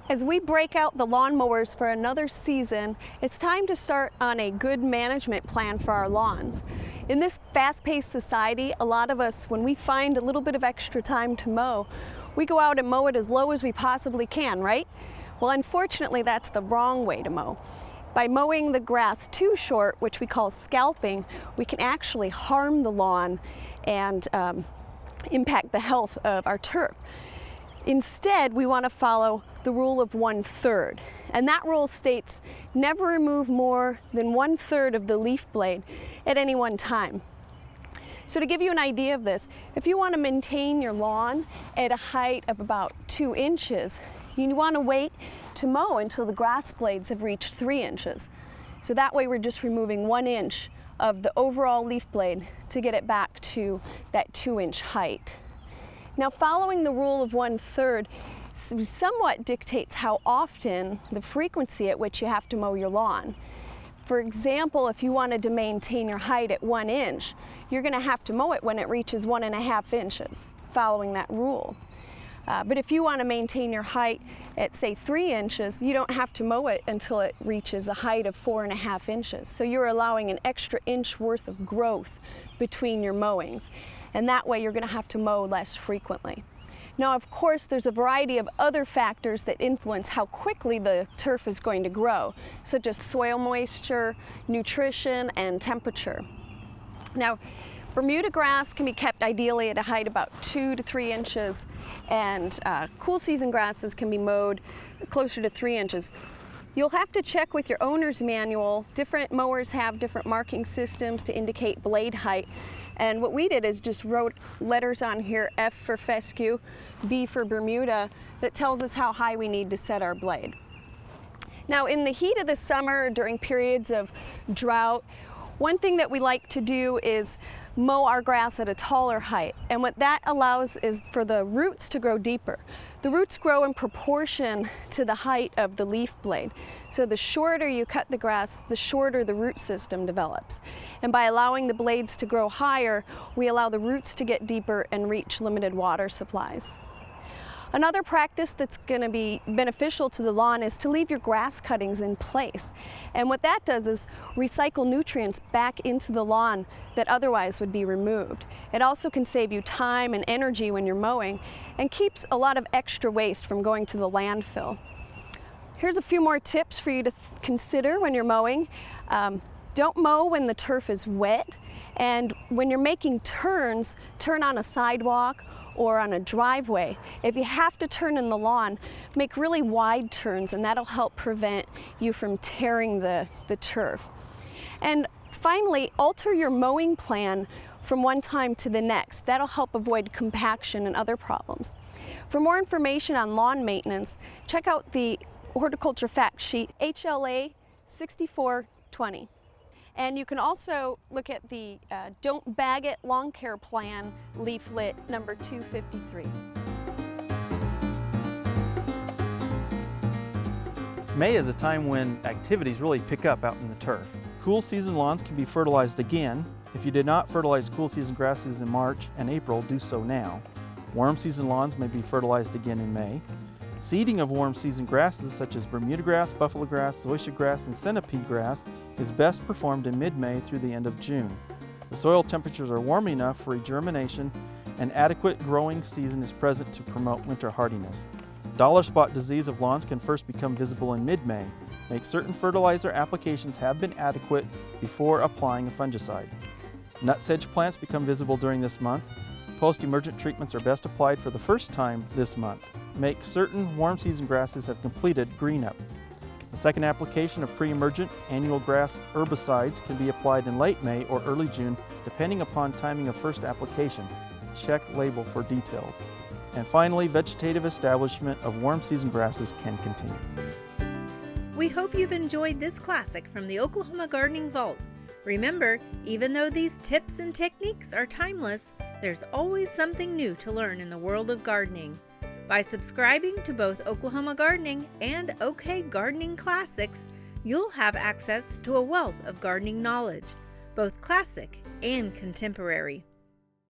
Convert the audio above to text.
As we break out the lawnmowers for another season, it's time to start on a good management plan for our lawns. In this fast-paced society, a lot of us, when we find a little bit of extra time to mow, we go out and mow it as low as we possibly can, right? Well, unfortunately, that's the wrong way to mow. By mowing the grass too short, which we call scalping, we can actually harm the lawn and impact the health of our turf. Instead, we want to follow the rule of 1/3. And that rule states never remove more than 1/3 of the leaf blade at any one time. So to give you an idea of this, if you want to maintain your lawn at a height of about 2 inches, you want to wait to mow until the grass blades have reached 3 inches. So that way we're just removing 1 inch of the overall leaf blade to get it back to that 2-inch height. Now, following the rule of 1/3 somewhat dictates how often, the frequency at which you have to mow your lawn. For example, if you wanted to maintain your height at 1 inch, you're going to have to mow it when it reaches 1.5 inches, following that rule. But if you want to maintain your height at, say, 3 inches, you don't have to mow it until it reaches a height of 4.5 inches. So you're allowing an extra inch worth of growth between your mowings. And that way you're going to have to mow less frequently. Now, of course, there's a variety of other factors that influence how quickly the turf is going to grow, such as soil moisture, nutrition, and temperature. Now, Bermuda grass can be kept ideally at a height about 2 to 3 inches, and cool season grasses can be mowed closer to 3 inches. You'll have to check with your owner's manual. Different mowers have different marking systems to indicate blade height. And what we did is just wrote letters on here, F for fescue, B for Bermuda, that tells us how high we need to set our blade. Now, in the heat of the summer, during periods of drought, one thing that we like to do is mow our grass at a taller height. And what that allows is for the roots to grow deeper. The roots grow in proportion to the height of the leaf blade. So the shorter you cut the grass, the shorter the root system develops. And by allowing the blades to grow higher, we allow the roots to get deeper and reach limited water supplies. Another practice that's going to be beneficial to the lawn is to leave your grass cuttings in place. And what that does is recycle nutrients back into the lawn that otherwise would be removed. It also can save you time and energy when you're mowing and keeps a lot of extra waste from going to the landfill. Here's a few more tips for you to consider when you're mowing. Don't mow when the turf is wet, and when you're making turns, turn on a sidewalk or on a driveway. If you have to turn in the lawn, make really wide turns, and that'll help prevent you from tearing the turf. And finally, alter your mowing plan from one time to the next. That'll help avoid compaction and other problems. For more information on lawn maintenance, check out the horticulture fact sheet, HLA 6420. And you can also look at the Don't Bag It Lawn Care Plan leaflet number 253. May is a time when activities really pick up out in the turf. Cool season lawns can be fertilized again. If you did not fertilize cool season grasses in March and April, do so now. Warm season lawns may be fertilized again in May. Seeding of warm season grasses such as Bermuda grass, buffalo grass, zoysia grass, and centipede grass is best performed in mid-May through the end of June. The soil temperatures are warm enough for germination, and adequate growing season is present to promote winter hardiness. Dollar spot disease of lawns can first become visible in mid-May. Make certain fertilizer applications have been adequate before applying a fungicide. Nut sedge plants become visible during this month. Post-emergent treatments are best applied for the first time this month. Make certain warm season grasses have completed green up. The second application of pre-emergent annual grass herbicides can be applied in late May or early June, depending upon timing of first application. Check label for details. And finally, vegetative establishment of warm season grasses can continue. We hope you've enjoyed this classic from the Oklahoma Gardening Vault. Remember, even though these tips and techniques are timeless, there's always something new to learn in the world of gardening. By subscribing to both Oklahoma Gardening and OK Gardening Classics, you'll have access to a wealth of gardening knowledge, both classic and contemporary.